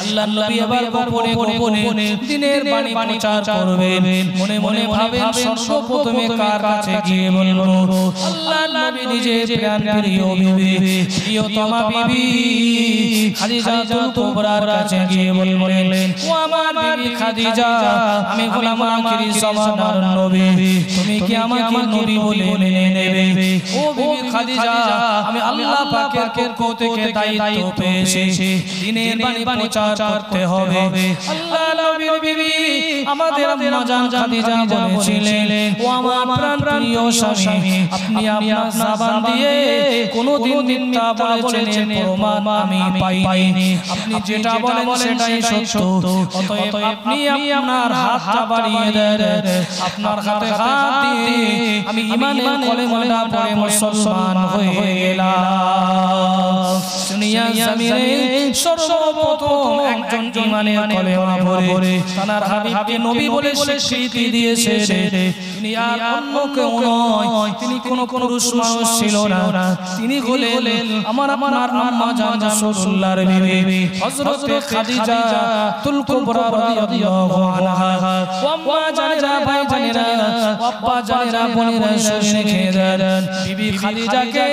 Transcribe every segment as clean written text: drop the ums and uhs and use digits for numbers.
আল্লাহর নবী আবার গোপনে গোপনে দিনের বাণী প্রচার করবেন মনে মনে ভাবেন সর্বপ্রথমে কার কাছে গিয়ে বলবো আল্লাহর নবী নিজে প্রাণ প্রিয় বিবি প্রিয়তমা বিবি খাদিজাতুল কুবরার কাছে গিয়ে বললেন ও আমার বিবি খাদিজা আমি গোলাম আখিরি জামানার নবী তুমি কি আমাকে নবী বলে মেনে নেবে ও বিবি খাদিজা আমি আল্লাহ পাকের পক্ষ থেকে দায়িত্ব পেয়েছি দিনের বাণী প্রচার করতে হবে আল্লাহ নবীর বিবি আমাদের আম্মা জান খাদিজা বলেছিলেন ও আমার প্রাণ প্রিয় স্বামী আপনি আপনার জবান দিয়ে কোনোদিন মিথ্যা বলেছেন প্রমাণ আমি পাইনি আপনি যেটা বলেন সেটাই সত্য অতএব আপনি আপনার হাতটা বাড়িয়ে দেন আপনার হাতে হাত দিয়ে আমি ঈমানের কলেমা পড়ে মুসলমান হয়ে গেলাম দুনিয়া জমিনে সর্বপ্রথম একজন ঈমানের কলেমা পড়ে তার হাবিবকে নবী বলে স্বীকৃতি দিয়েছে তিনি আর অন্য কেউ নয় তিনি কোন পুরুষ মানুষ ছিল না তিনি হলেন আমার আম্মা জান রাসূলুল্লাহর বিবি হযরত খাদিজা তুল কুবরা রাদিয়াল্লাহু আনহা আম্মা জানেরা ভাই জানেরা আব্বা জানেরা বোনেরা শুনে খেলেন বিবি খাদিজাকে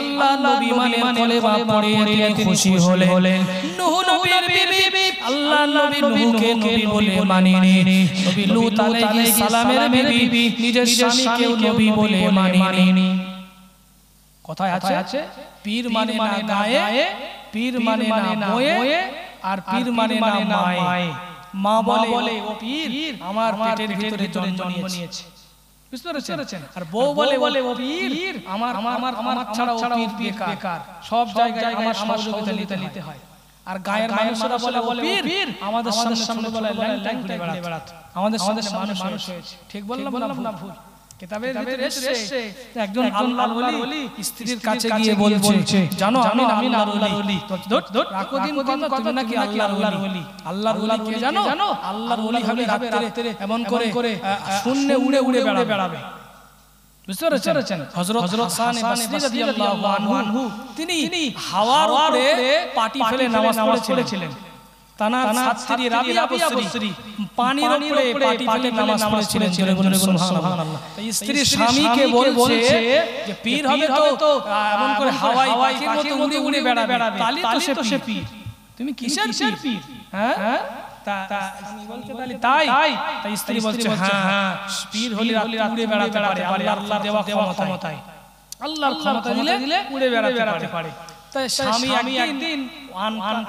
আল্লাহ নবী মানে কলেমা পড়িয়ে দিয়ে খুশি হলেন নূহ নবীর বিবি আল্লাহ নবী নূহকে নবী বলে মানেনি নবী লূত আলাইহিস সালামের বিবি নিজের স্বামীকে নবী বলে মানেনি কথায় আছে পীর মানে না গায়ে পীর মানে না বয়ে আর পীর মানে না মায়ে মা বলে ও পীর আমার পেটের ভিতরে জন্ম নিয়েছে বুঝতে পেরেছেন আর বউ বলে ও পীর আমার ছাড়া ও পীর বেকার সব জায়গায় আমার সহযোগিতা নিতে হয় আর গায়ের মানুষরা বলে ও পীর আমাদের সামনে বলে ল্যাং ঘুরে বেড়াতো আমাদের সামনে মানুষ হয়েছে ঠিক বললাম না ভুল কিতাবের ভিতরে এসেছে একজন আল্লাহর ওলি স্ত্রীর কাছে গিয়ে বলছে জানো আমি আল্লাহর ওলি রাখো দিন কথা তুমি নাকি আল্লাহর ওলি আল্লাহর ওলি কে জানো আল্লাহর ওলি হবে রাতে এমন করে শূন্যে উড়ে বেড়াবে বুঝতে পেরেছেন হযরত হাসান বসরি রাদিয়াল্লাহু আনহু তিনি হাওয়ার উপরে পাটি ফেলে নামাজ পড়েছিলেন তানার ছাত্রী রাবিয়া বসরি পানির উপরে পাটি ফেলে নামাজ পড়েছিলেন জোরে বলুন সুবহানাল্লাহ স্ত্রী স্বামীকে বলছে যে পীর হবে তো এমন করে হাওয়ায় পাখির মতো উড়ে বেড়াবে তালি তো সে পীর তুমি কিসের পীর হ্যাঁ স্বামী বলছে তাই স্ত্রী বলছে হ্যাঁ পীর হলে উড়ে বেড়াতে পারে আল্লাহর দেওয়া ক্ষমতায় আল্লাহর ক্ষমতা দিলে উড়ে বেড়াতে পারে তাই স্বামী একদিন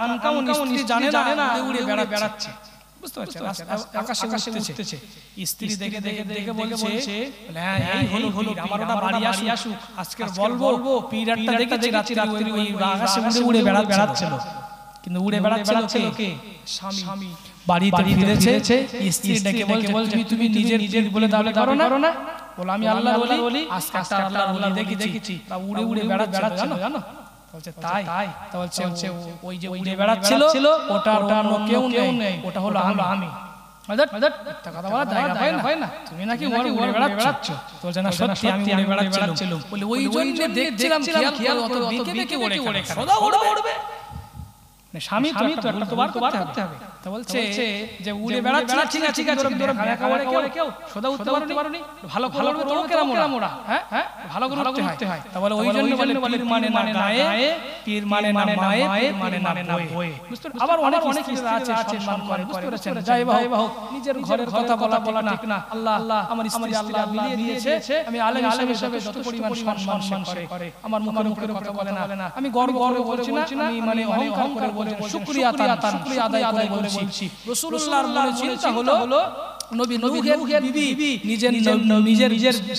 আনকামন স্ত্রী জানে না উড়ে বেড়াচ্ছে বুঝতে পারছেন আকাশে উঠতেছে স্ত্রী দেখে বলছে হ্যাঁ এই হলো আমার ওটা বাড়ি আসুক আজকে বলবো পীরটা দেখেছি রাত্রি ওই আকাশে উড়ে বেড়াচ্ছিল কিন্তু উড়ে বেড়াচ্ছিল কে স্বামী বাড়িতে ফিরেছে স্ত্রী ডেকে বলছে তুমি নিজের বলে দাবি করো না বল আমি আল্লাহর ওলি আজকে আল্লাহর ওলি দেখেছি তা উড়ে বেড়াচ্ছিল জানো বলছে তাই তা বলছে ওই যে উড়ে বেড়াচ্ছিল ওটা অন্য কেউ নেই ওটা হলো আমি একটা কথা বলা জায়গা হয় না তুমি নাকি উড়ে বেড়াচ্ছ বলছে না সত্যি আমি উড়ে বেড়াচ্ছিলাম বলে ওই জন্য দেখছিলাম খেয়াল অত বেঁকে উড়ে সদা উড়বে স্বামী তো একটা তো বার করতে হবে তা বলছে যে উড়ে বেড়াচ্ছিল ঠিক আছে কেউ সদা উঠতে পারোনি ভালো করে তোড়ো কেরাম ওরা হ্যাঁ ভালো করে উঠতে হয় তা বলে ওই জন্য বলে পীর মানে না গায়ে পীর মানে না মায়ে পীর মানে না বয়ে বুঝতে আবার অনেক কিছু আছে সম্মান করে বুঝতে পেরেছেন যাই হোক নিজের ঘরের কথা বলা ঠিক না আল্লাহ আমার স্ত্রী আল্লাহ মিলিয়ে দিয়েছে আমি আলেম হিসেবে যত পরিমাণ সম্মান করে আমার মুখের কথা বলে না আমি গর্ব করে বলছি না আমি মানে অহংকার করে বলছি শুকরিয়া আদায় করে বলছি রাসূলুল্লাহর মনে চিন্তা হলো নবী নূহের বিবি নিজের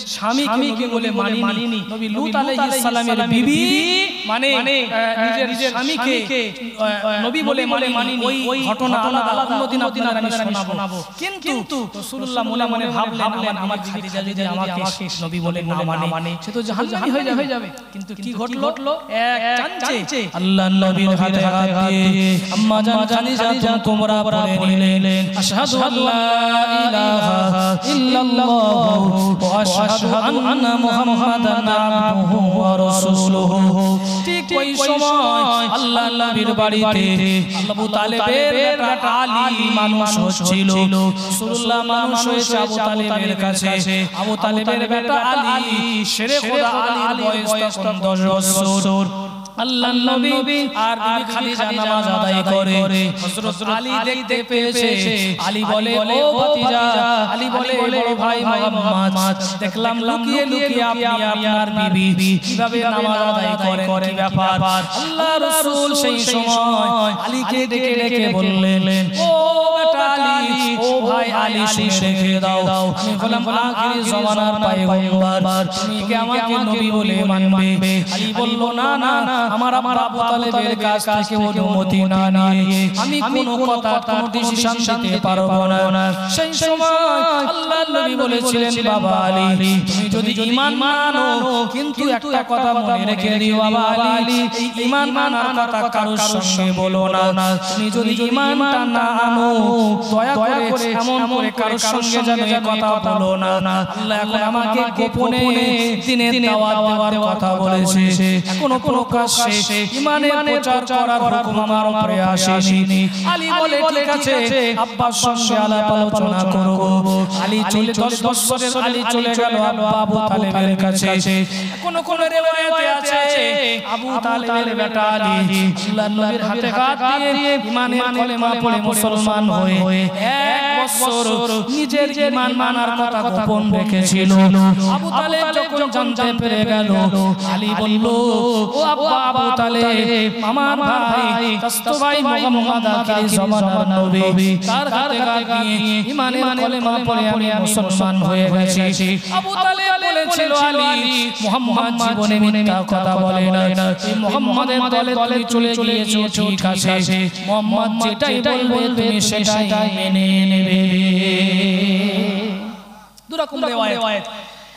স্বামীকে বলে মানিনি নবী লূত আলাইহিস সালামের বিবি মানে নিজের স্বামীকে নবী বলে মানিনি ওই ঘটনা আলাদা অন্যদিন আপনাদের আমি শোনাবো কিন্তু রাসূলুল্লাহ মনে ভাবলেন আমার খাদিজা যদি আমাকে নবী বলে না মানে সে তো জাহান্নামী হয়ে যাবে কিন্তু কি ঘটলো এক চান্সে আল্লাহর নবীর হাতে হাত দিয়ে আম্মা জান খাদিজা তোমরা পড়ে নিলেন আশহাদু আল্লাহ ইলাহা ইল্লাল্লাহ ওয়া আশহাদু আন্না মুহাম্মাদান আবদুহু ওয়া রাসূলুহু। ঠিক ওই সময় আল্লাহ নবীর বাড়িতে আবু তালেবের বেটা আলী মানুষ হচ্ছিল। রাসূলুল্লাহ মানুষ হয়েছে আবু তালেবের কাছে। আবু তালেবের বেটা আলী শেরে খোদা আলীর বয়স তখন 10 বছর। আল্লাহর নবী আর বিবি খাদিজা নামাজ আদায় করে। হযরত আলী দেখতে পেয়েছে। আলী বলে, ও ভাতিজা। আলী বলে, বড় ভাই মুহাম্মদ, দেখলাম লুকিয়ে লুকিয়ে আপনি আপনার বিবি কিভাবে নামাজ আদায় করেন, কি ব্যাপার? আল্লাহর রাসূল সেই সময় আলীকে ডেকে ডেকে বললেন, ও বেটা আলী, ও ভাই আলী, শুনে রেখে দাও, আমি হলাম আখিরি জামানার পয়গম্বর, তুমি কি আমাকে নবী বলে মানবে? আলী বলল, না না, আমার আবু তালেবের কাছ থেকে অনুমতি না নিয়ে আমি কোনো কথা, কোনো ডিসিশন দিতে পারবো না। সেই সময় আল্লাহর নবী বলেছিলেন, বাবা আলী, তুমি যদি ঈমান মানো, কিন্তু একটা কথা মনে রেখে দিও বাবা আলী, এই ঈমান মানার কথা কারোর সঙ্গে বলো না। তুমি যদি ঈমানটা না আনো, দয়া করে এমন করে কারোর সঙ্গে যেন এই কথা বলো না। আল্লাহ এখন আমাকে গোপনে দিনের দাওয়াত দেওয়ার কথা বলেছে, এখনো প্রকাশ্যে ঈমানের প্রচার করার হুকুম আমার উপরে আসেনি। আলী বলে, ঠিক আছে, আব্বার সঙ্গে আলাপ আলোচনা করব। আলী চলে 10 বছরের আলী চলে গেল আবু তালেবের কাছে। কোন রিওয়ায়াতে আছে আবু তালেবের বেটা আলী আল্লাহর নবীর হাতে হাত দিয়ে ঈমানের কলেমা পড়ে মুসলমান হয়ে 1 বছর নিজের ঈমান মানার কথা গোপন রেখেছিল। আবু তালেব যখন জানতে পেরে গেল, আলী বলল, ও আবু তালেব, আমার ভাই কাস্তো ভাই মুহাম্মদ আখিরি জামানার নবী, তার হাতে হাত দিয়ে ঈমানের কলেমা পড়ে আমি মুসলমান হয়ে গেছি। আবু তালেব বলেছিল, আলী, মুহাম্মদ জীবনে মিথ্যা কথা বলে না, এই মুহাম্মাদের দলে দলে চলে গিয়েছো, ঠিক আছে, মুহাম্মদ যেটাই বলবে তুমি সেটাই মেনে নেবে। দুরকম রিওয়ায়াত,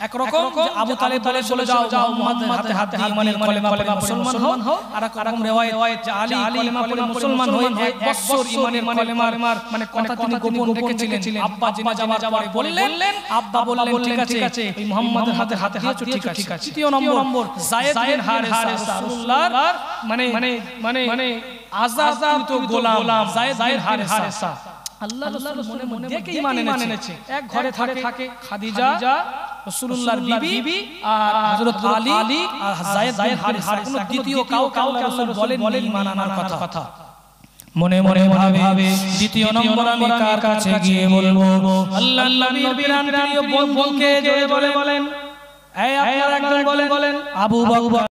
একরকম আবু তালেব বলে চলে যাও, মুহাম্মাদের হাতে হাত দিয়ে ঈমানের কলেমা পড়ে মুসলমান হও। আর একরকম রিওয়ায়াত যে আলী কলেমা পড়ে মুসলমান হয়ে 1 বছর ঈমানের কলেমার মানে কথা তিনি গোপন রেখেছিলেন। আব্বা জেনে যাওয়ার পরে বললেন, আব্বা বললেন, ঠিক আছে, এই মুহাম্মাদের হাতে হাত দিয়েছো, ঠিক আছে। তৃতীয় নম্বর, যায়েদ বিন হারিসা, রাসূলুল্লাহর মানে আযাদ গোলাম যায়েদ বিন হারিসা, আল্লাহ রাসূল মনে মনে দেখে ঈমান এনেছে। এক ঘরে থাকে খাদিজা রাসূলুল্লাহর বিবি আর হযরত আলী আর যায়েদ বিন হারিসা, কোনো দ্বিতীয় কাউ রাসূল বলেন ঈমান আনার কথা। মনে মনে ভাবে, দ্বিতীয় নম্বর আমি কার কাছে গিয়ে বলবো? আল্লাহর নবীর প্রিয় বন্ধুকে জোরে বলেন, এই আপনারা একজন বলেন, আবু বকর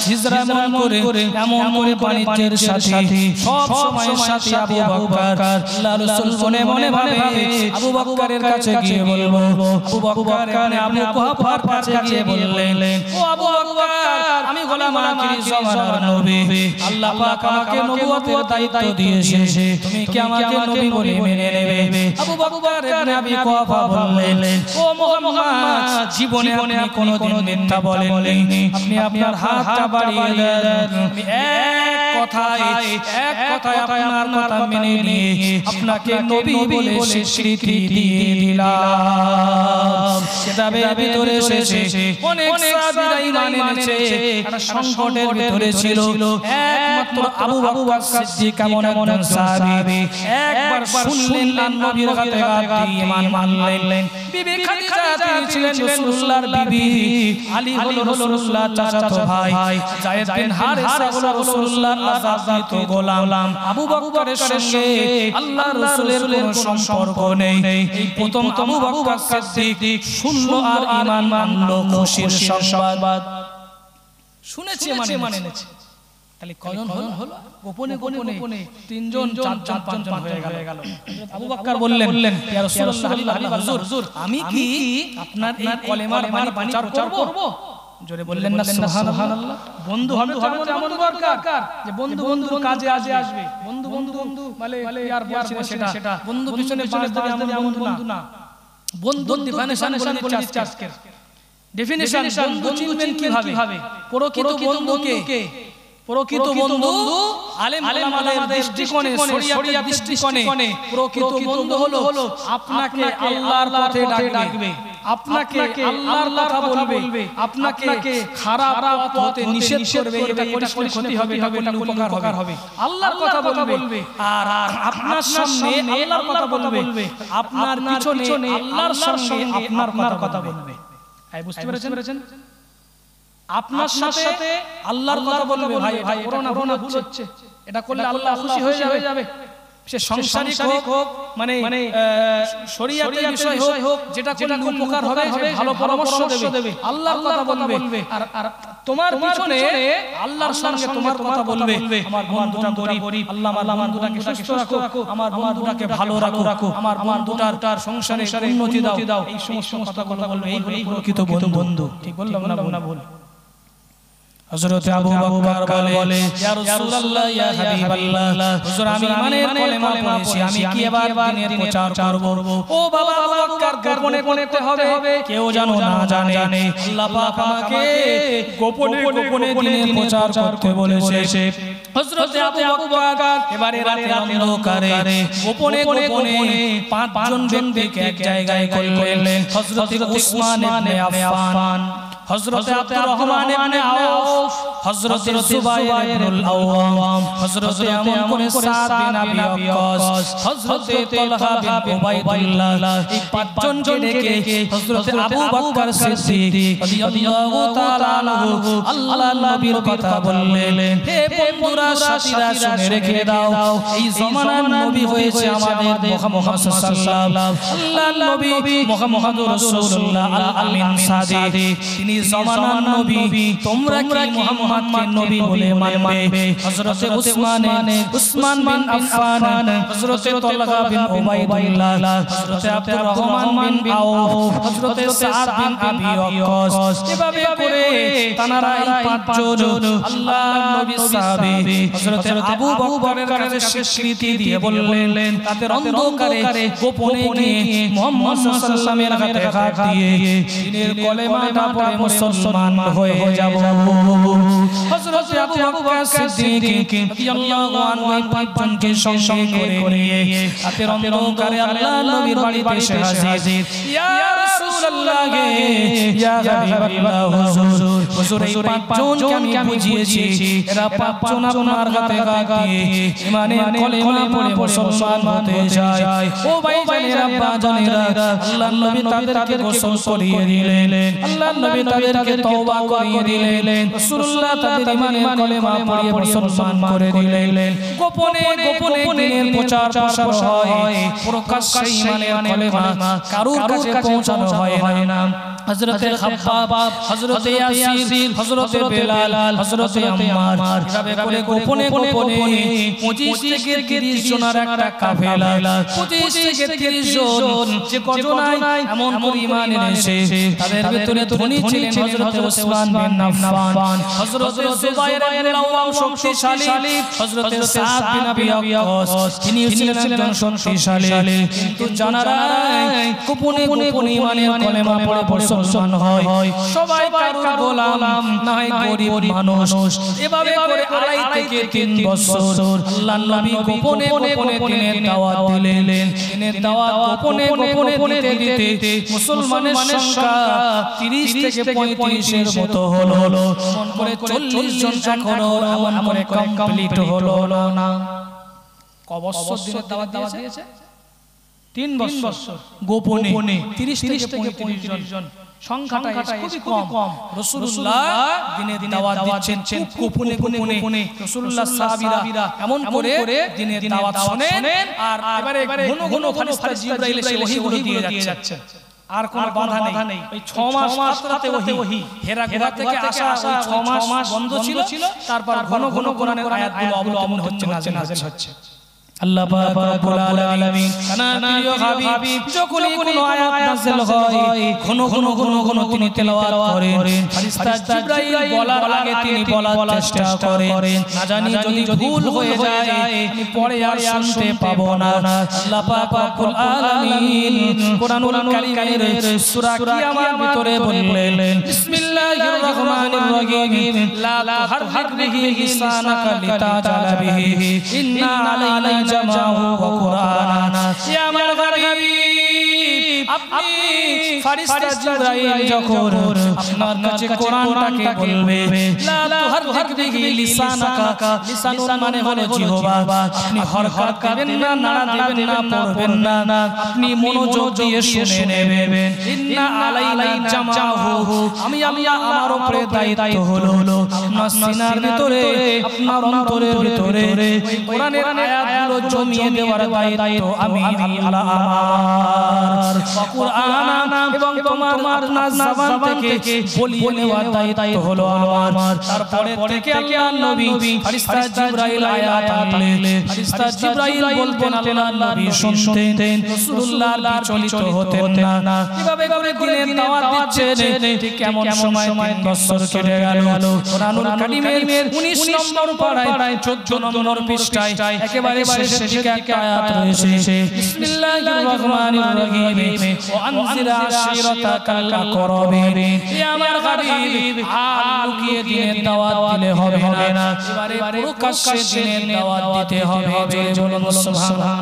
হিজরা করে এমন বাণিজ্যের সাথী, সব সময়ের সাথী আবু বকর। আল্লাহর রাসূল মনে মনে ভাবে, আবু বকরের কাছে গিয়ে বলবো। আবু বকর আবু কুহাফার কাছে গিয়ে বললেন, ও আবু বকর, আমি গোলাম আখিরি জামানার নবী, আল্লাহ পাক আমাকে নবুয়তের দায়িত্ব দিয়েছে, তুমি কি আমাকে নবী বলে মেনে নেবে? আবু বকর ইবনে আবি কুহাফা বললেন, ও মুহাম্মদ, জীবনে আপনি কোনোদিন মিথ্যা বলেননি, আপনি আপনার হাতটা বাড়িয়ে দেন, আমি এক কথায় আপনার কথা মেনে নিয়ে আপনাকে নবী বলে স্বীকৃতি দিয়ে দিলাম। কিতাবের ভিতরে এসেছে অনেক সাহাবীরা ঈমান এনেছে, একটা সংকটের ভিতরে ছিল, একমাত্র আবু বকর সিদ্দিক এমন একজন সাহাবী, একবার শুনলেন নবীর হাতে হাত দিয়ে ঈমান মানলেন। বিবি খাদিজা তিনি ছিলেন রাসূলুল্লাহর বিবি, আলী হলো রাসূলুল্লাহর চাচাতো ভাই, যায়েদ বিন হারিসা হলো রাসূলুল্লাহর আযাদ গোলাম। আবু বকরের সঙ্গে আল্লাহর রাসূলের কোনো সম্পর্ক নেই। এই প্রথম আবু বকর সিদ্দিক শুনলো আর ঈমান মানলো, খুশির সংবাদ শুনেছে, মানে এনেছে। তাহলে কয়জন হলো? গোপনে 3জন 4জন 5জন হয়ে গেল। আবু বকর বললেন, ইয়া রাসূলুল্লাহ, হুজুর, আমি কি আপনার এই কলেমার বাণী প্রচার করব? জোরে বললেন না সুবহানাল্লাহ। বন্ধু হবে এমন দরকার যে বন্ধুর কাজে আসবে। বন্ধু মানে আর বলছি না সেটা, বন্ধু পিছনে এমন বন্ধু না। বন্ধুর ডেফিনিশন বলে দিচ্ছি আজকে। ডেফিনিশন, বন্ধু চিনবেন কিভাবে? প্রকৃত বন্ধুকে প্রকৃত বন্ধু আলেম ওলামাদের দৃষ্টিকোণে শরিয়াতের দৃষ্টিকোণে প্রকৃত বন্ধু হলো আপনাকে আল্লাহর পথে ডাকবে, আপনাকে আল্লাহর কথা বলবে, আপনাকে খারাপ পথ হতে নিষেধ করবে, এটা করলে ক্ষতি হবে, এটা করলে উপকার হবে, আল্লাহর কথা বলবে। আর আপনার সামনে আল্লাহর কথা বলবে, আপনার পিছনে আল্লাহর সঙ্গে আপনার কথা বলবে। বুঝতে পেরেছেন? আপনার সাথে আল্লাহর কথা বলবে, ভাই করোনা ভুল হচ্ছে, এটা করলে আল্লাহ খুশি হয়ে যাবে। সে সংসারিক হোক মানে শরীয়তের বিষয় হোক, যেটা করলে উপকার হবে, ভালো পরামর্শ দেবে, আল্লাহর কথা বলবে। আর তোমার পিছনে আল্লাহর সঙ্গে তোমার কথা বলবে, আমার বন্ধুটা গরীব, আল্লাহ আমার বন্ধুটাকে সুস্থ রাখো, আমার বন্ধুটাকে ভালো রাখো, আমার বন্ধুটার সংসারে উন্নতি দাও, এই সমস্ত কথা বলবে। এই প্রকৃত বন্ধু। ঠিক বললাম না ভুল? হযরত আবু বকর বলে, ইয়া রাসূলুল্লাহ, ইয়া হাবিবাল্লাহ, হুজুর আমি ইমানের কলেমা পড়েছি, আমি কি এবার দ্বীনের প্রচার করব? ও বাবা আবু বকর, গোপনে করতে হবে, কেউ যেন না জানে। আল্লাহ পাক আমাকে গোপনে দ্বীনের প্রচার করতে বলেছে। হযরত আবু বকর এবারে রাতের অন্ধকারে গোপনে পাঁচজন ব্যক্তিকে এক জায়গায় করলেন। হযরত উসমান ইবনে আফফান, হযরত আব্দুর রহমান ইবনে আউফ, হযরত জুবাইর ইবনুল আওয়াম, হযরত আমর করে সাদ বিন আবি ওয়াক্কাস, হযরত তালহা বিন উবাইদুল্লাহ, এই পাঁচজনকে ডেকে হযরত আবু বকর সিদ্দিক রাদিয়াল্লাহু তাআলা আনহু আল্লাহর নবীর কথা বললেন। হে বন্ধুরা, সাথীরা, শুনে রেখে দাও, এই জামানার নবী হয়েছে আমাদের মুহাম্মদ সাল্লাল্লাহু আল্লাহর নবী মুহাম্মদুর রাসূলুল্লাহ আল আমিন সাদিক, তিনি জামানার নবী। তোমরা কি মুহাম্মদকে নবী বলে মানবে? হযরত উসমান বিন আফফান, হযরত তালহা বিন উবাইদুল্লাহ, হযরত আব্দুর রহমান বিন আউফ, হযরত সাদ বিন আবি ওয়াক্কাস, এভাবে করে তানারা এই পাঁচজন আল্লাহর নবীর সাহাবী হযরত আবু বকরের কাছে স্বীকৃতি দিয়ে বললেন, তাদের অন্ধকারে গোপনে গিয়ে মুহাম্মদ সাল্লাল্লাহু আলাইহি ওয়াসাল্লামের হাতে হাত দিয়ে দ্বীনের কলেমাটা পড়ে মুসলমান হয়ে যাব। হযরত আবু বকর সিদ্দিক রাদিয়াল্লাহু আনহু এই পাঁচজনকে সঙ্গে করে নিয়ে রাতের অন্ধকারে আল্লাহর নবীর বাড়িতে এসে হাজির। ইয়া রাসূলুল্লাহ, ইয়া হাবিবাল্লাহ, হুজুর এই পাঁচজনকে আমি বুঝিয়েছি, এরা পাঁচজন আপনার হাতে হাত দিয়ে ইমানের কলেমা পড়ে মুসলমান হতে চায়। ও ভাইজানেরা, বাজানেরা, আল্লাহর নবী তাদেরকে গোসল করিয়ে দিলেন, আল্লাহর নবী তাদেরকে তওবা করিয়ে দিলেন, রাসূলুল্লাহ তাদের ইমানের কলেমা পড়িয়ে মুসলমান করে দিলেন। গোপনে দ্বীনের প্রচার প্রসার হয়, প্রকাশ্যে ইমানের কলেমা কারোর কাছে পৌঁছানো হয় না। হযরত খাব্বাব, হযরত ইয়াসির, হযরত বেলাল, হযরত আম্মার, এভাবে করে গোপনে 25 থেকে 30 জনের একটা কাফেলা, 25 থেকে 30 জন যে কজনায় এমন ঈমান এনেছে, তাদের ভিতরে ধনী ছিলেন হযরত উসমান বিন আফফান, হযরত জুবাইর ইবনে আওয়াম শক্তিশালী, হযরত সাদ বিন আবি ওয়াক্কাস তিনি ছিলেন একজন শক্তিশালী। কিন্তু জানারা গোপনে ঈমানের কলেমা পড়ে মুসলমান হয়, সবাই কারোর গোলাম না হয়, গরীব মানুষ। এভাবে করে 2.5 থেকে 3 বছর আল্লাহর নবী গোপনে দ্বীনের দাওয়াত দিলেন। দ্বীনের দাওয়াত গোপনে দিতে মুসলমানের সংখ্যা 30 থেকে 35 এর মতো হলো। মন করে 40 জন এখনো এমন করে কমপ্লিট হলো না। ক বছর দ্বীনের দাওয়াত দিয়েছে? 3 বছর গোপনে 30 থেকে 35 জন, সংখ্যাটা খুবই কম। রাসূলুল্লাহ দ্বীনের দাওয়াত দিচ্ছেন গোপনে। রাসূলুল্লাহ সাহাবীরা এমন করে দ্বীনের দাওয়াত শুনেন, আর এবারে ঘন ফেরেশতা জিবরাইল এসে ওহীগুলো দিয়ে যাচ্ছে। আর কোনো বাধা নেই। ওই 6 মাস রাতে ওহী, হেরা গুহা থেকে আসা ওই 6 মাস বন্ধ ছিল, তারপর ঘন কোরআনের আয়াতগুলো অবলম্বন হচ্ছে, নাযিল হচ্ছে। আল্লাহ পাক রব্বুল আলামিন প্রিয় হাবিব যখনই কোনো আয়াত নাযিল হয় ঘন ঘন তিনি তেলাওয়াত করেন ফেরেশতা জিবরাইল বলার আগে তিনি বলার চেষ্টা করেন না জানি যদি ভুল হয়ে যায় আমি পরে আর শুনতে পাবো না আল্লাহ পাক রব্বুল আলামিন কোরআনুল কারীমের সূরা কিয়ামার ভিতরে বললেন বিসমিল্লাহির রহমানির রহিম লা তুহাররিক বিহি লিসানাকা লিতাজালা বিহি ইন্না আলাইনা জামাহু ওয়া কুরআনা ইয়া আমার হাবিব আপনি ফেরেশতা জিবরাইল যখন আপনার কাছে কোরআনটাকে বলবে লা তুহাররিক বিহি লিসানাকা লিসানুন মানে হলো জিহ্বা আপনি হরকত করবেন না নাড়া দিবেন না পড়বেন না আপনি মনোযোগ দিয়ে শুনে নেবেন ইন্না আলাইনা জামাহু আমি আমার উপরে দায়িত্ব হলো আপনার সিনার ভিতরে আপনার অন্তরের ভিতরে ওই কোরআনের আয়াতগুলো জমিয়ে দেওয়ার দায়িত্ব আমি আল্লাহ আমার কুরআন এবং তোমার আপনার জবান থেকে বলিয়ে নেওয়ার দায়িত্ব হলো আমার তারপরে থেকে আল্লাহর নবী ফেরেশতা জিবরাইল আয়াত আনলেন ফেরেশতা জিবরাইল বলতেন আল্লাহর নবী শুনতেন রাসূলুল্লাহ বিচলিত হতেন না কিভাবে করে দিনের দাওয়াত দিচ্ছেন ঠিক কেমন সময় 3 বছর কেটে গেল কোরআনুল কারীমের 19 নম্বর পারায় 14 নম্বর পৃষ্ঠায় একেবারে শেষের দিকে একটা আয়াত রয়েছে বিসমিল্লাহির রহমানির রহিম ওয়া আনজির আশিরাতাকাল আকরাবিন ইয়া আমার হাবিব হাল লুকিয়ে দিনের দাওয়াত দিলে হবে না এবারে প্রকাশ্যে দিনের দাওয়াত দিতে হবে জোরে বলুন সুবহানাল্লাহ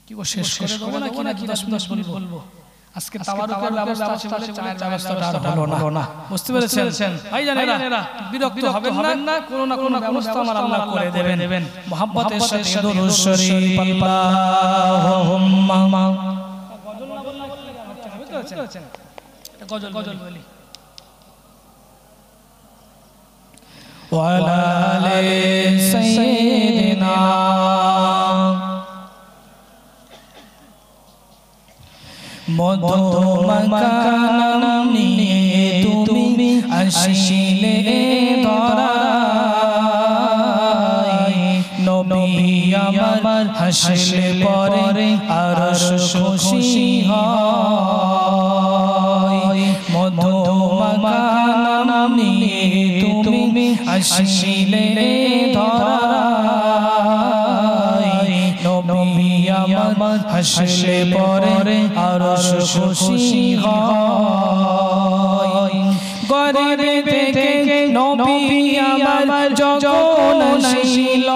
কি গো শেষ করে দেব নাকি 10 মিনিট বলবো আজকে তাওয়ারুকের ব্যবস্থা আছে বলে চায়ের ব্যবস্থাটা আর হলো না বুঝতে পেরেছেন ভাইজানেরা বিরক্ত হবেন না কোনো না কোনো ব্যবস্থা আমার আল্লাহ করে দেবেন মুহাব্বতের সাথে দরুদ শরীফ আল্লাহুম্মা গজল না বললে বুঝতে পেরেছেন এটা গজল বলি ওয়ালা আলি সাইয়্যিদিনা মধুমাখানা নিয়ে তুমি আসিলে ধরায় নবী আমার হাসলে পরে আরশ খুশি হয় মধুমাখানা নিয়ে তুমি আসিলে ধরায় নবী আমার হাসলে পরে আরশ খুশি হয় গরিবে থেকে নবী আমার যখন আসিল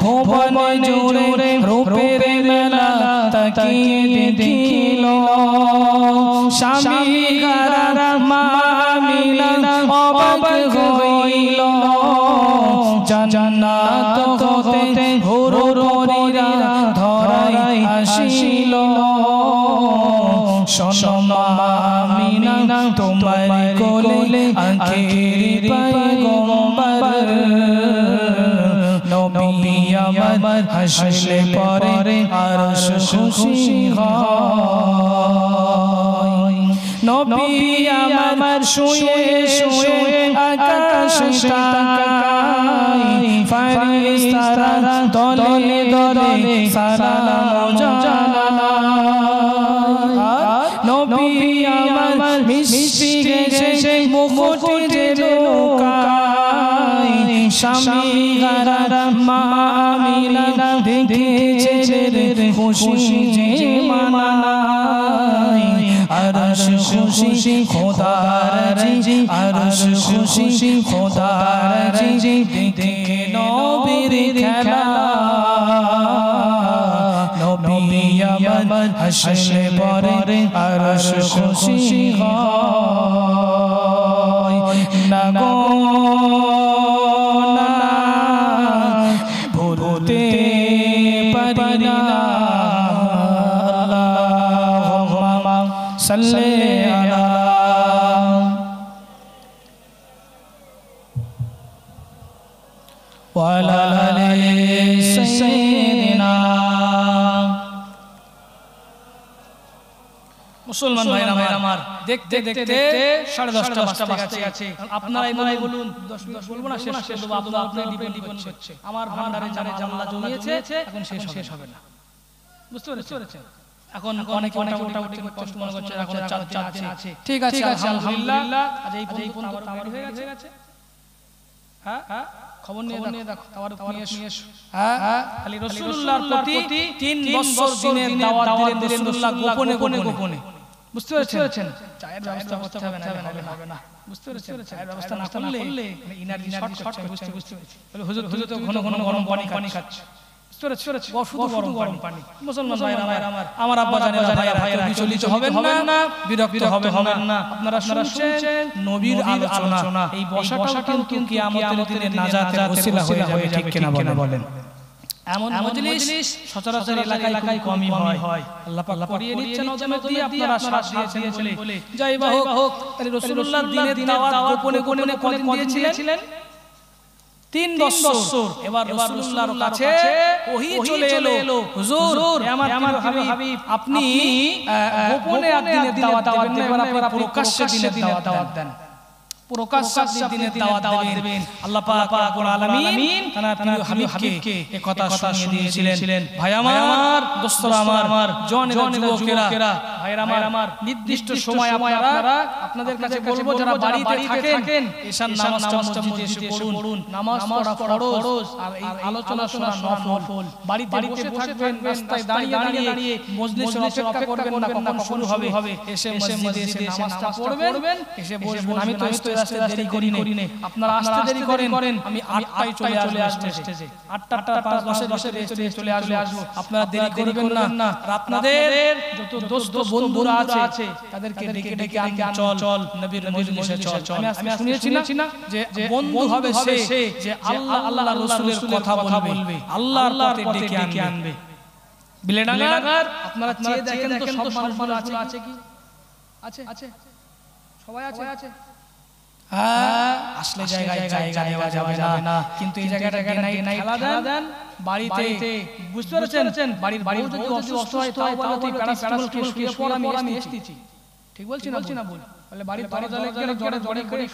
ভুবন জুড়ে রূপের মেলা তাকিয়ে দেখিল স্বামী গারা মা আমিনা অবাক হইল জান্নাত হতে হুরুরিরা ধরাই আসিল শোনো মা আমিনা তোমার কোলে আখির পয়গম্বর নবী আমার হাসলে পরে আরশ খুশি হয় নবী আমার শুয়ে শুয়ে আকাশ তাকায় ফেরেশতারা দলে দলে সালাম জানায় নবী আমার মিষ্টি হেসে মুখটি লুকায় স্বামী গারা মা আমিনা দেখেছে খুশি যে মানায় আরশ খুশি খোদার জি আরশ খুশি খোদার জি দেখে নবীর খেলা নবী আমার হাসলে পরে আরশ খুশি হয় না গো না ভুলতে পারি না আল্লাহুম্মা সাল্লি আলা ওয়া আলা আলি সাইয়্যিদিনা মুসলমান ভাইরা আমার দেখতে দেখতে 10:30 বাজতে গেছে। আপনারাই বলুন 10 মিনিট বলবো না, শেষ করে দেব। আপনারা ডিপেন্ড করছে আমার ভান্ডারে জানলা জমিয়েছে, এখন শেষ হবে না। বুঝতে পেরেছেন? এখন অনেকে মোটামুটি কষ্ট মনে করছে, এখন 4 দিন আছে। ঠিক আছে, আলহামদুলিল্লাহ। আজ এই পর্যন্ত আবার হয়ে গেছে। হ্যাঁ, খবর নিয়ে দেখো, তাওয়ার নিয়ে এসো। হ্যাঁ, খালি রাসূলুল্লাহর প্রতি 3 বছর দিনের দাওয়াত দিলেন রাসূলুল্লাহ গোপনে। বুঝতে পেরেছেন? চায়ের ব্যবস্থা করতে হবে না। বুঝতে পেরেছেন? চায়ের ব্যবস্থা না করলে এনার্জি শর্ট হচ্ছে। বুঝতে পেরেছি? বলে হুজুর তো ঘন গরম পানি খাচ্ছে। শুধু গরম পানি। মুসলমান ভাইরা আমার আব্বা জানেরা ভাইরা বিচলিত হবেন না, বিরক্ত হবেন না। আপনারা শুনছেন নবীর আলোচনা। এই বসাটা কিন্তু কিয়ামতের দিনে নাজাতের ওসিলা হয়ে যাবে, ঠিক কিনা বলেন? এমন মজলিস সচরাচর এলাকায় কমই হয়। আল্লাহ পাক করিয়ে দিচ্ছেন নজমত দিয়ে, আপনারা সাথ দিয়েছেন বলে। যাই হোক, রাসূলুল্লাহ দিনের দাওয়াত গোপনে কদিন দিয়েছিলেন? 3 বছর। এবার রাসূলুল্লাহর কাছে ওহী চলে এলো, হুজুর আমার হাবিব, আপনি গোপনে দিনের দাওয়াত দেবেন না, এবার আপনারা প্রকাশ্যে দিনের দাওয়াত দেন। প্রকাশ্যে দিনের দাওয়াত দেবেন। আল্লাহ পাক রব্বুল আলামিন তার প্রিয় হাবিবকে এই কথা শুনিয়ে দিয়েছিলেন। ভাই আমার, দোস্তরা আমার, জওয়ান যুবকেরা, ভাইরা আমার, নির্দিষ্ট সময় আপনাদের কাছে বলবো, যারা বাড়িতে থাকেন ঈশার নামাজটা মসজিদে এসে পড়ুন। নামাজ পড়া ফরজ, আর এই আলোচনা শোনা নফল। বাড়িতে বসে থাকবেন, রাস্তায় দাঁড়িয়ে মজলিসের অপেক্ষা করবেন না কখন শুরু হবে। এসে মসজিদে এসে নামাজটা পড়বেন, এসে বসবেন। আমি তো আসতে দেরি করি না, আপনারা আসতে দেরি করেন। আমি 8টায় চলে আসবো স্টেজে। 8:05 চলে আসবো। আপনারা দেরি করবেন না। আপনাদের যত দোস্ত বন্ধুরা আছে তাদেরকে ডেকে চল নবীর মজলিসে চল। আমি শুনিয়েছি না যে বন্ধু হবে সে যে আল্লাহ রাসূলের কথা বলবে, আল্লাহর পথে ডেকে আনবে। বিলেডাঙ্গার আপনারা চেয়ে দেখেন তো সব মানুষগুলো আছে কি? আছে, সবাই আছে। আসলে জায়গা দেওয়া যাবে না, কিন্তু এই জায়গাটা নাই খেলা দেন বাড়িতে। বুঝতে পেরেছেন? বাড়ির যদি অসুস্থ হয় তাও বলতে প্যারাসিটামল খেয়ে পর আমি এসেছি। ঠিক বলছি না? বলে বাড়ির দরজা লেগে জড়ে করে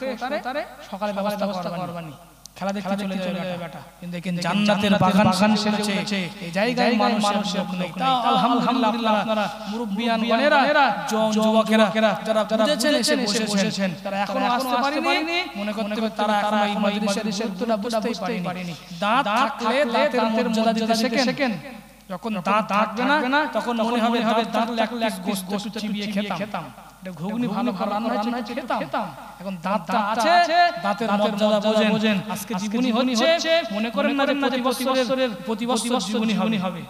তারে সকালে ব্যবস্থা করবানি। খেলা দেখতে চলে যাবে বেটা। কিন্তু দেখেন জান্নাতের বাগান সেজেছে এই জায়গায় মানুষ নেই। আলহামদুলিল্লাহ, আপনারা মুরব্বিয়ান বনেরা, যুবকেরা যারা বুঝেছেন এসে বসেছেন, তারা এখনো আসতে পারেনি। মনে করতে তারা এখনো এই মজলিসের গুরুত্বটা বুঝতেই পারেনি। দাঁত থাকলে দাঁতের মর্যাদা দিতে শেখেন। যখন দাঁত থাকবে না তখন মনে হবে দাঁত এক গোশত চিবিয়ে খেতাম, এটা ঘুগনি ভালো রান্না হয়েছে খেতাম। এখন দাঁতটা আছে, দাঁতের মর্যাদা বোঝেন। আজকে জীবনী হচ্ছে, মনে করেন না প্রতি বছর জীবনী হবে।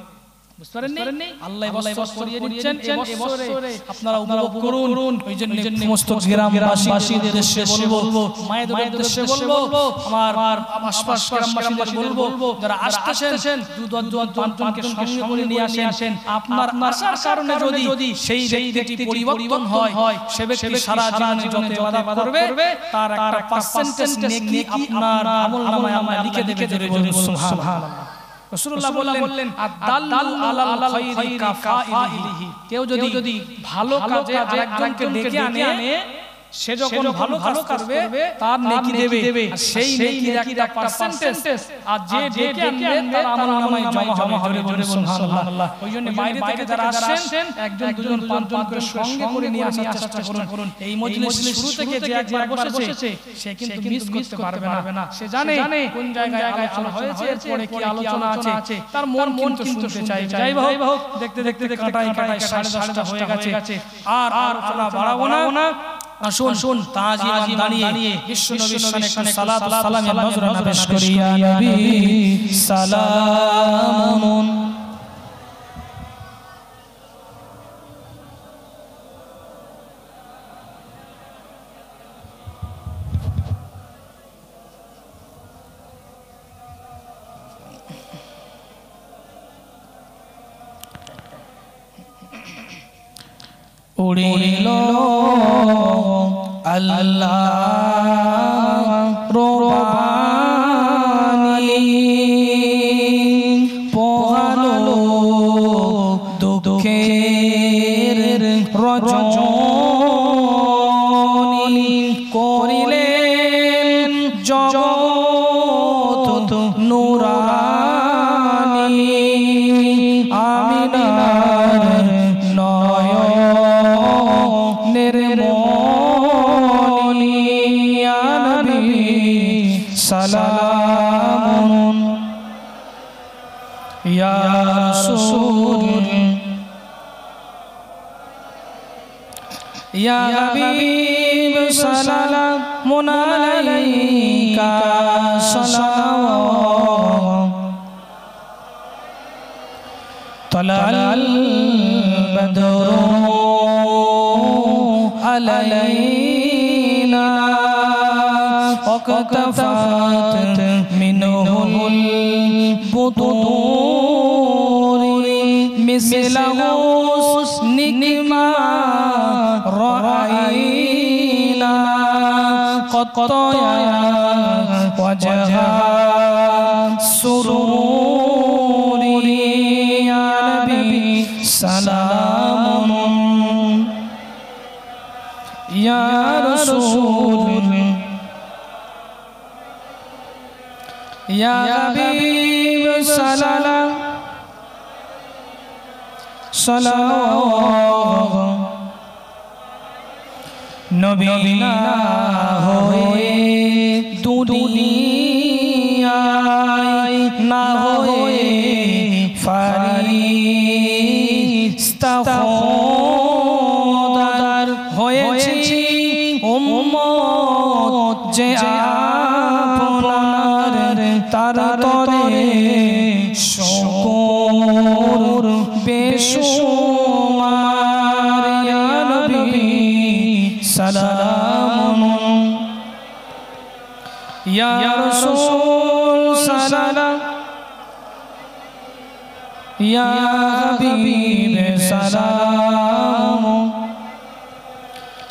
বুঝতে পারেননি? আল্লাহ বছর করিয়ে দিচ্ছেন। এই বছরে আপনারা উপভোগ করুন। ওই জন্য সমস্ত গ্রামবাসীদের উদ্দেশ্যে বলবো, মায়েদের উদ্দেশ্যে বলবো, আমার আশপাশ গ্রামবাসীদের বলবো, যারা আসতেছেন 2-5 জনকে সঙ্গে করে নিয়ে আসেন। আপনার আসার কারণে যদি সেই ব্যক্তিটি পরিবর্তন হয়, সে ব্যক্তি সারা জীবনে যত ইবাদত করবে তার একটা পার্সেন্টেজ নেকি আপনার আমলনামায় লিখে দেবে। জোরে বলুন সুবহানাল্লাহ। রাসূলুল্লাহ বললেন, আদাল্লু আলাল খায়রি কাফাইলিহি। কেউ যদি ভালো কাজে আরেকজনকে ডেকে আনে, সে যখন ভালো কাজ করবে তার নেকি দেবে, আর সেই নেকির একটা পার্সেন্টেজ আর যে ডেকে আনবে তার আমলনামায় জমা হবে। জোরে বলুন সুবহানাল্লাহ। ওইজন্য বাইরে থেকে যারা আসেন 1 জন 2 জন 5 জন করে সঙ্গে করে নিয়ে আসার চেষ্টা করুন। এই মজলিস শুরু থেকে যে একবার বসেছে সে কিন্তু মিস করতে পারবে না। সে জানে কোন জায়গায় আলোচনা হয়েছে, এরপরে কি আলোচনা আছে, তার মন কিন্তু শুনতে চাই। যাই হোক, দেখতে কাটাই 10:30 হয়ে গেছে। আর আলোচনা বাড়াবো না। আসুন তাজিমান দাঁড়িয়ে বিশ্ব নবীর শানে সালাত ও সালামের নজরানা পেশ করি। ইয়া নবী সালামুন। উড়িল আল্লাহ রবানি, পোহালো দুঃখের রজনী। ইয়া রাসূল ইয়া হাবিব সালামুন আলাইকা সালাওয়াত তালাল বদরু আলাইনা ওয়াকতাফাত মিনহুল বুতুর মিসলাহু নিকমা রাআইনা কতয়া ওয়াজহা সুরুরি ইয়া নবী সালামুন ইয়া রাসূল ইয়া হাবিব সালাম সালাম নবী না হয়ে দুনিয়ায় না হয়ে ফারিস্তা খোদার হয়েছি উম্মত যে আপনার তার তরে শুকর বেশুমার ইয়া নবী সালামুন ইয়া রাসূল সালাম ইয়া হাবিব সালাম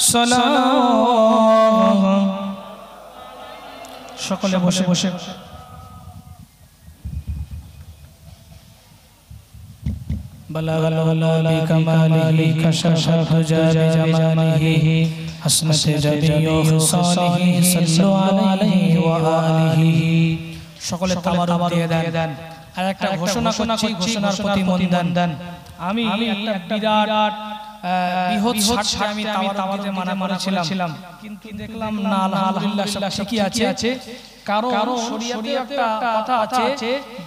সালাম সকলে বসে বসে بلغ العلا بكماله كشف الدجى بجماله حسنت جميع خصاله صلوا عليه وآله সকলে তাবারুক দিয়ে দেন আর একটা ঘোষণা করছি ঘোষণার প্রতি মন দেন আমি একটা বিরাট বৃহৎ শর্তে আমি তাওয়ারুক দিতে মানা করেছিলাম কিন্তু দেখলাম না আলহামদুলিল্লাহ সব ঠিকই আছে কারণ শরীয়তে একটা কথা আছে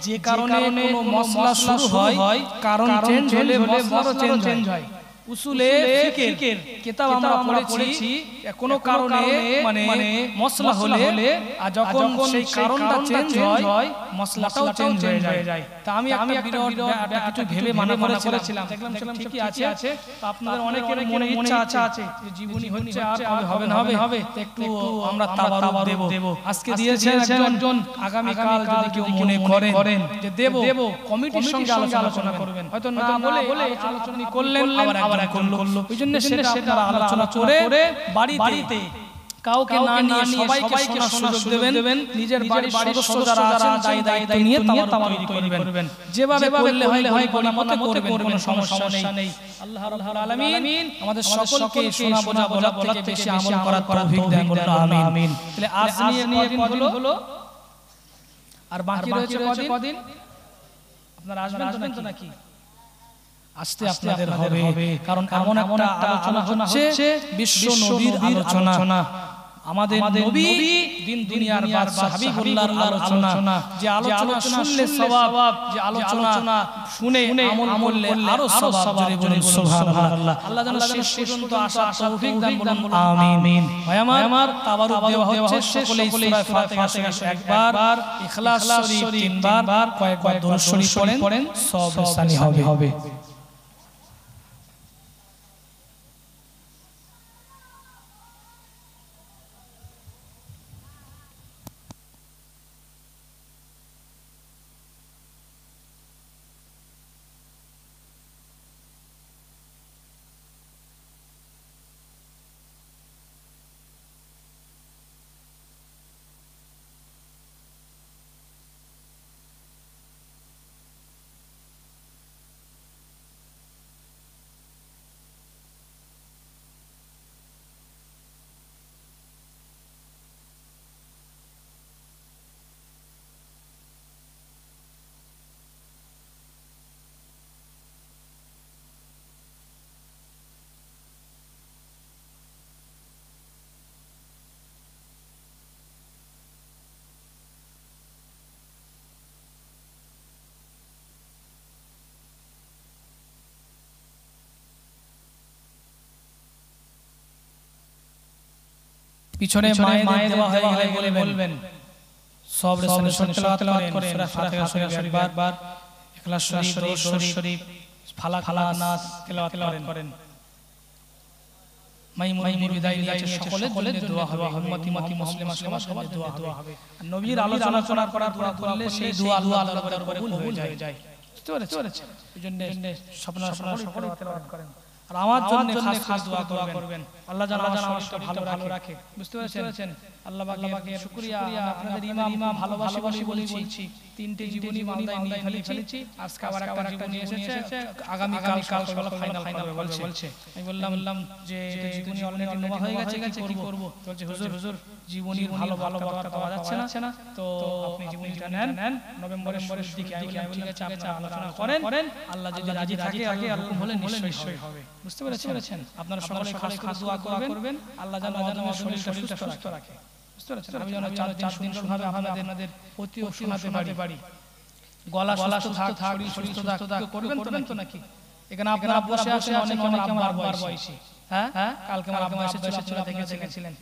যে কারণে কোনো মাসলা শুরু হয় কারণ চেঞ্জ হলে মাসলাও চেঞ্জ হয় উসুলে ফিকহের কিতাব আমরা পড়েছি কোনো কারণে মানে মাসলা হলে আর যখন সেই কারণটা চেঞ্জ হয় মাসলাটাও চেঞ্জ হয়ে যায় তা আমি একটা বিরাট কিছু ভেবে মানা করেছিলাম দেখলাম ঠিকই আছে তো আপনাদের অনেকের মনে ইচ্ছা আছে যে জীবনী হচ্ছে আর হবে না হবে একটু আমরা তাবারুক দেব আজকে দিয়েছেন একজন আগামী কাল যদি কেউ মনে করেন যে দেব কমিটির সঙ্গে আলোচনা করবেন হয়তো না বলে আলোচনা করলেন আবার করলো ওইজন্য সেটা আপনারা আলোচনা করে বাড়িতে কাউকে না নিয়ে সবাইকে শোনার সুযোগ দেবেন নিজের বাড়ির সদস্য যারা আছেন দায়িত্ব নিয়ে তাওয়ারুক করবেন যেভাবে করলে হয় গণিমতে করবেন কোনো সমস্যা নেই আল্লাহ রাব্বুল আলামিন আমাদের সকলকে শোনা বোঝা থেকে বেশি আমল করার তৌফিক দান করুন আমিন তাহলে আজ নিয়ে কদিন হলো আর বাকি রয়েছে কদিন আপনারা আসবেন তো নাকি আসতে আপনাদের হবে কারণ এমন একটা আলোচনা হচ্ছে বিশ্ব নবীর আলোচনা আমাদের নবী দিন দুনিয়ার বাদশা হাবিবুল্লাহর আলোচনা যে আলোচনা শুনলে সওয়াব যে আলোচনা শুনে আমল করলে আরো সওয়াব জোরে বলুন সুবহানাল্লাহ আল্লাহ যেন শেষ পর্যন্ত আসার তৌফিক দান করুন আমিন ভাই আমার তাবারুক দেওয়া হচ্ছে সকলেই সূরা ফাতিহা থেকে একবার ইখলাস শরীফ তিনবার কয়েকবার দরুদ শরীফ পড়েন সব স্থানী হবে পিছনে মায়ের দেওয়া হয়ে গেলে বলবেন সব রেসোলেশন তেলাওয়াত করেন সূরা ফাতিহা শরীফ একবার ইখলাস শরীফ দরুদ শরীফ ফালাক নাস তেলাওয়াত করেন মাইমুনি বিদায় নিয়েছে সকলের জন্য দোয়া হবে উম্মতি মুসলিমা সবার জন্য দোয়া হবে আর নবীর আলোচনা করার দোয়া করলে সেই দোয়া আল্লাহর দরবারে কবুল হয়ে যায় বুঝতে পেরেছেন এইজন্য আপনারা সকলে তেলাওয়াত করেন আর আমার জন্য খাস দোয়া করবেন আল্লাহ জান আমাকে ভালো রাখে বুঝতে পেরেছেন আল্লাহ পাকের শুকরিয়া আপনাদের ইমাম ভালোবাসি বলছি তিনটে জীবনী মালদায় নিয়ে ফেলেছি আজকে আবার একটা জীবনী এসেছে আগামী কাল সকালে ফাইনাল হবে বলছে আমি বললাম যে জীবনী অলরেডি নেওয়া হয়ে গেছে কি করব বলছে হুজুর জীবনীর ভালো কথা পাওয়া যাচ্ছে না তো আপনি জীবনীটা নেন নভেম্বরের দিকে আমি বলেছি আপনারা আলোচনা করেন আল্লাহ যদি রাজি থাকে আল্লাহ হলে নিশ্চয়ই হবে বুঝতে পেরেছেন আপনারা সকলে খাস দোয়া করবেন আল্লাহ যেন আমাদের শরীরটা সুস্থ রাখে বুঝতে পেরেছেন আমি যেন 4 দিন সুন্দরভাবে আপনাদের প্রতি শোনাতে পারি গলা সুস্থ থাক শরীর সুস্থ থাক করবেন তো নাকি এখানে আপনারা বসে আছেন অনেক আমার বয়সী হ্যাঁ কালকে আমার আব্বা এসেছিল দেখেছিলেন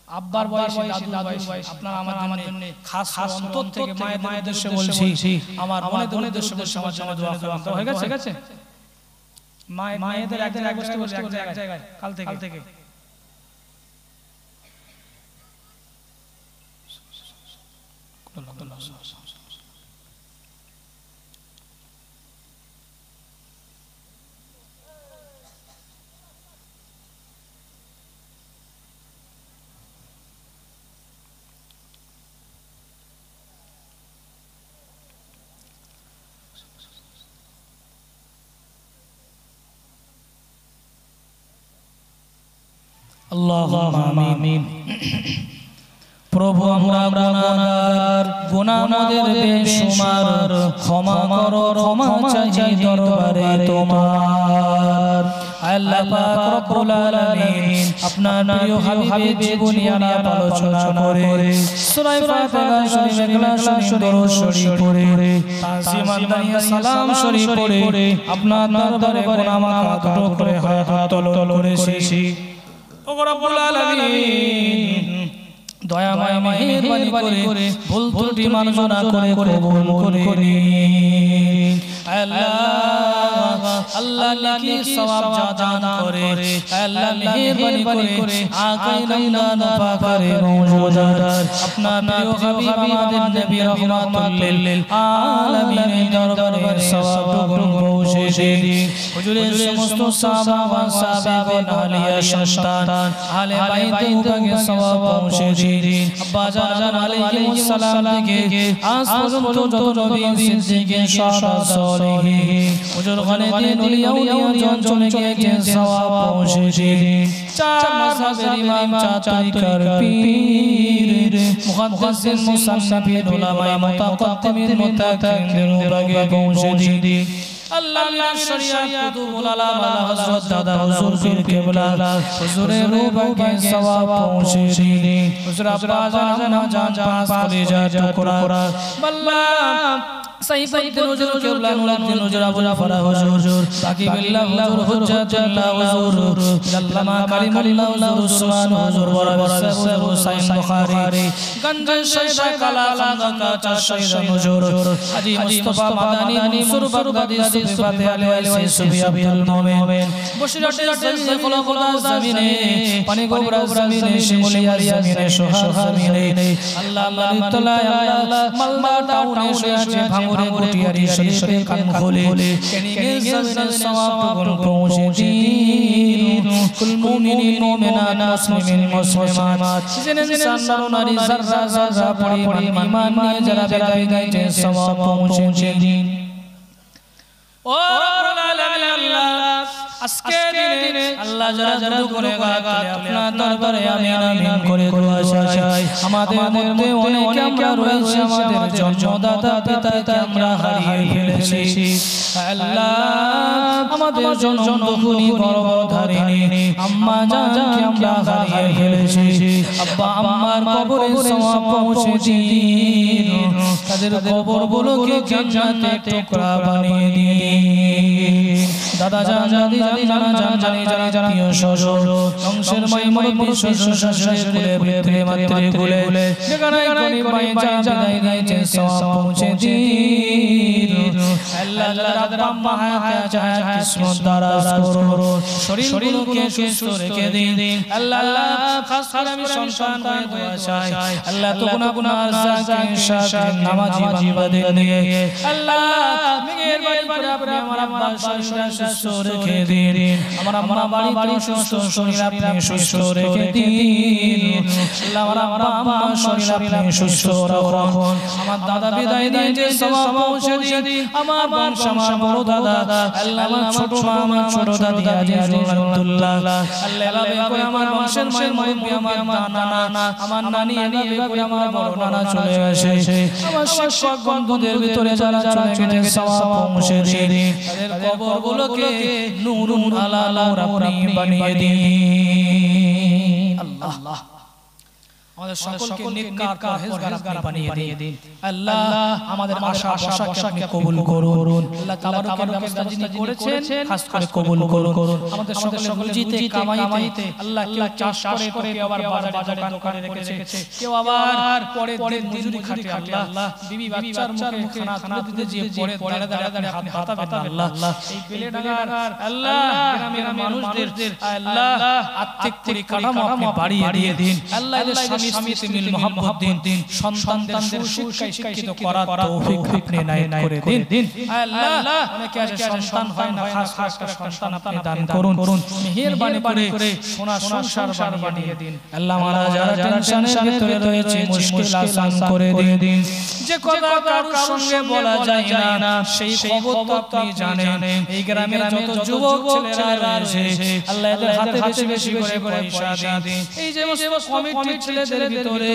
আব্বার বয়সী দাদুর বয়সী আপনারা আমার জন্য খাস অন্তর থেকে মায়ের উদ্দেশ্যে বলছি আমার বোনের উদ্দেশ্যে বলছি আমার জন্য দোয়া করুন হয়ে গেছে মায়েদের এক জায়গায় কাল থেকে আল্লাহুম্মা আমিন প্রভু আমরা গুনাহগার গুনাহ আমাদের বেশুমার ক্ষমা চাই দরবারে তোমার আল্লাহ পাক রব্বুল আলামিন আপনার প্রিয় হাবিবের জীবনী আলাপ আলোচনা করে সূরা ফাতিহা শরীফ ইখলাস শরীফ দরুদ শরীফ পড়ে তাসলিম আদানিয়া সালাম শরীফ পড়ে আপনার দরবারে গুনাহ মাফ করে হাত তোল করেছি ও রব্বুল আলামিন দয়াময় মেহেরবানি করে ভুল ত্রুটি মার্জনা করে কবুল করে নিন আল্লাহ নেকি সওয়াব দান করে আল্লাহ মেহেরবানি করে আকাই রমজান পাকের রোজাদার আপনার প্রিয় হাবিব আমাদের নবী রাহমাতুল লিল আলামিনের দরবারে সওয়াব পৌঁছে দিন হুজুরের সমস্ত সাহাবা সাহাবাগণ আলিয়া সন্তান আলে বাইতে উপাকে সওয়াব পৌঁছে দিন আব্বা জান আলাইহিস সালাম থেকে আজ পর্যন্ত যত নবী সিদ্দিক শাহাদা সালেহীন হুজুর খালিদিন ওলিয়া জন চলে গিয়েছেন সওয়াব পৌঁছে দিন চার মাযহাবের ইমাম চার তরিকার পীর মুহাদ্দিসিন মুসান্নিফিন উলামায়ে মুতাকাদ্দিমিন মুতাকাদ্দিমিন উরাগে পৌঁছে দিন আল্লাহর শরিয়াত কুতুবুল আলামা হযরত দাদা হুজুর পীর কেবলা হুজুরের রূপকে সওয়াব পৌঁছে দিন হুজুর আব্বা জান পাস করে যা টুকরা বললাম সাইফুদ্দিন হুজুর কেবলা নুরুদ্দিন হুজুর আবু জাফর হুজুর সাকিবুল্লাহ হুজুর হুজ্জাতুল্লাহ হুজুর আল্লামা কালিমুল্লাহ হুজুর উসমান হুজুর ওয়ারাসা হুজুর হুসাইন বুখারী গঞ্জন শাইখা কালা খানকা চাশাইদা হুজুর হাজী মুস্তাফা মাদানী মুনসুর বাগদাদি সিফাতে আলাইহি সুবি আব্দুল মুমিন বশিরাতের জমিনে খোলাফা জমিনে পানি গোবরা জমিনে শিমুলিয়া জমিনে সোহা জমিনে আল্লাহ মালিকুল্লাহ আল্লাহ মালদা টাউনে শুয়ে ভাঙুরে গুটিয়ারি শরীফে কান খোলে কেনিগে জমিনে সওয়াব পৌঁছে দিন কুল মুমিনিন মুমিনাত মুসলিমিন মুসলিমাত জেনে ইনসান নারী যারা পড়ি ঈমান নিয়ে যারা বিদায় গাইতে সওয়াব পৌঁছে দিন ও রব্বুল আলামিন আল্লাহ আজকে দিনে আল্লাহ যারা গুনাহগার আপনার দরবারে আমিন করে দোয়া চাই আমাদের মধ্যে অনেকে আমরা রয়েছে আমাদের জন্মদাতা পিতাকে আমরা হারিয়ে ফেলেছি আল্লাহ আমাদের জন্মভূমি গর্ভধারিণী আম্মা জানকে আমরা হারিয়ে ফেলেছি আব্বা আম্মার কবরে সওয়াব পৌঁছে দিন তাদের কবরগুলোকে জান্নাতের টুকরা বানিয়ে দিন দাদা জান দাদি জান নানা জান জানি জানি জানি প্রিয় শ্বশুর বংশের মাই মুরব্বি শ্বশুর শাশুড়ি কুলে পিতৃ মাতৃ কুলে যেখানে কোনি পাই যা বিদায় দিয়েছে সওয়াব পৌঁছে দিন আল্লাহ যাদের আব্বা হায়াত চায় কিসমত দারাজ করো শরীরগুলোকে সুস্থ রেখে দিন আল্লাহ খাস করে আমি সন্তান হয়ে দোয়া চাই আল্লাহ তো গুনাহগার জাকির শাকির নামাজি বান্দা দিয়ে আল্লাহ মেহেরবানি করে আপনি আমার আব্বা শরীর সুস্থ রেখে দিন আমার আম্মা বাড়ি সুস্থ শরীর আপনি সুস্থ রেখে দিন আল্লাহ আমার আব্বা আম্মা শরীর আপনি সুস্থ রাখুন আমার দাদা বিদায় দিয়েছে সওয়াব পৌঁছে দিন আমার বংশ আমার বড় দাদা আল্লাহ আমার ছোট মা আমার ছোট দাদি আজিজুল আব্দুল্লাহ আল্লাহ এভাবে করে আমার বংশের মায়ের মুরব্বি আমার নানা আমার নানি এভাবে করে আমার বড় নানা চলে আসে আমার শিক্ষক বন্ধুদের ভিতরে যারা চলে গেছে সওয়াব পৌঁছে দিন তাদের কবরগুলোকে নূরুন আলা নূর আপনি বানিয়ে দিন আল্লাহ আমাদের সকলকে নেককার পরহেজগার আপনি বানিয়ে দিন আল্লাহ আমাদের আশা ভরসাকে আপনি কবুল করুন আল্লাহ তাবারকের ব্যবস্থা যিনি করেছেন খাস করে কবুল করুন আমাদের সকলের রুজিতে কামাইতে আল্লাহ কেউ চাষ করে কেউ আবার বাজারে দোকানে রেখেছে কেউ আবার পরে দিন মজুরি খাটে আল্লাহ বিবি বাচ্চার মুখে খানা দিতে যে পরে দাঁড়ায় হাত পাতাবে আল্লাহ এই বেলেডাঙ্গার আল্লাহ গ্রামের মানুষদের আল্লাহ আত্মিক পরিকাঠামো আপনি বাড়িয়ে দিন আল্লাহ স্বামী মিল মোহাম্মত দিন সন্তানদের শিক্ষায় শিক্ষিত করার তৌফিক আপনি নায়েব করে দিন আল্লাহ অনেকে আছে সন্তান হয় না খাস করে সন্তান আপনি দান করুন মেহেরবানি করে সোনা সংসার বানিয়ে দিন আল্লাহ মারা যারা টেনশনের ভিতরে রয়েছে মুশকিল আসান করে দিন যে কথা কারোর সঙ্গে বলা যায় না সেই খবর তো আপনি জানেন এই গ্রামে যত যুবক ছেলেরা রয়েছে আল্লাহ এদের হাতে বেশি বেশি করে পয়সা দিন এই যে কমিটির ছেলেদের ভিতরে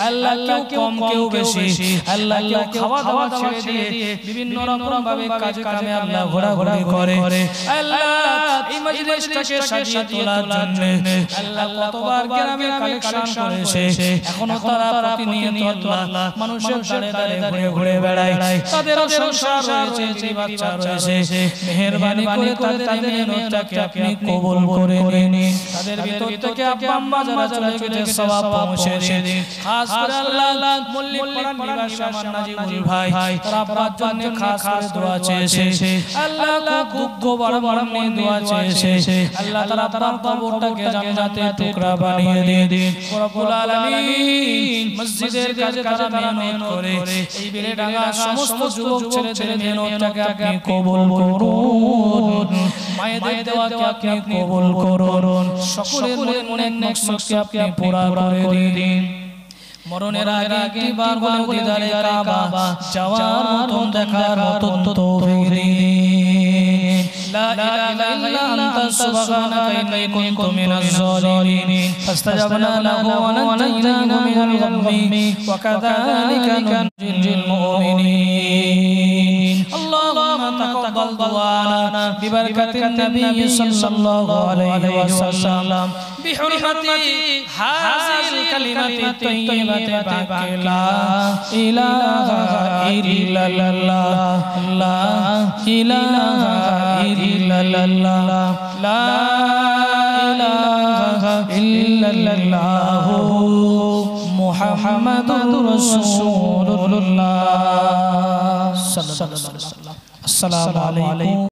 আল্লাহ কেউ কম কেউ বেশি আল্লাহ কেউ খাওয়া দাওয়া ছেড়ে দিয়ে বিভিন্ন রকম ভাবে কাজে কামে আল্লাহ ঘোরাঘুরি করে আল্লাহ এই মজলিসটাকে সাজিয়ে তোলার জন্য আল্লাহ কতবার গ্রামে কালেকশন করেছে এখনো তারা প্রতিনিয়ত আল্লাহ মানুষের দাঁড়ে দাঁড়ে ঘুরে বেড়ায় তাদের সংসার রয়েছে যে বাচ্চা রয়েছে মেহেরবানি করে তাদের মেহনতটাকে আপনি কবুল করে নিন তাদের ভিতর থেকে আব্বা আম্মা যারা চলে গেছে সওয়াব পৌঁছে দিন খাস করে আল্লাহ মল্লিকপাড়ার নিবাসী আমার নাজিবুল ভাই তার আব্বার জন্য খাস করে দোয়া চেয়েছে আল্লাহ খুব দুঃখ বড় নিয়ে দোয়া চেয়েছে আল্লাহ তাআলা তার কবরটাকে জান্নাতের টুকরা বানিয়ে দিন রব্বুল আলামিন মসজিদের কাজে তারা মেহনত করে এই বেলেডাঙ্গা সমস্ত যুবক ছেলেদের মেহনতটাকে আপনি কবুল করুন মায়েদের দোয়াকে আপনি কবুল করুন সকলের মনের মকসদকে আপনি পুরা করে দিন মরণের আগে একবার বলে দিদারে কাবা যাওয়ার মতন দেখার মতন তৌফিক দিন লা ইলাহা ইল্লা আনতা সুবহানাকা ইন্নী কুনতু মিনাজ জালিমিন ফাস্তাজাবনা লাহু ওয়া নাজাইনাহু মিনাল গাম্মি ওয়া কাযালিকা নুনজিল মুমিনিন আল্লাহুম্মা তাকাব্বাল দুআনা বিবারাকাতিন নবী সাল্লাল্লাহু আলাইহি ওয়াসাল্লাম বিহুরমাতি হাযিল কালিমাতি তাইয়্যিবাতি বাকি লা ইলাহা ইল্লাল্লাহ লা ইলাহা ইল্লাল্লাহ লা ইলাহা ইল্লাল্লাহ মুহাম্মাদুর রাসূলুল্লাহ সাল্লাল্লাহু আলাইহি ওয়াসাল্লাম আসসালামু আলাইকুম।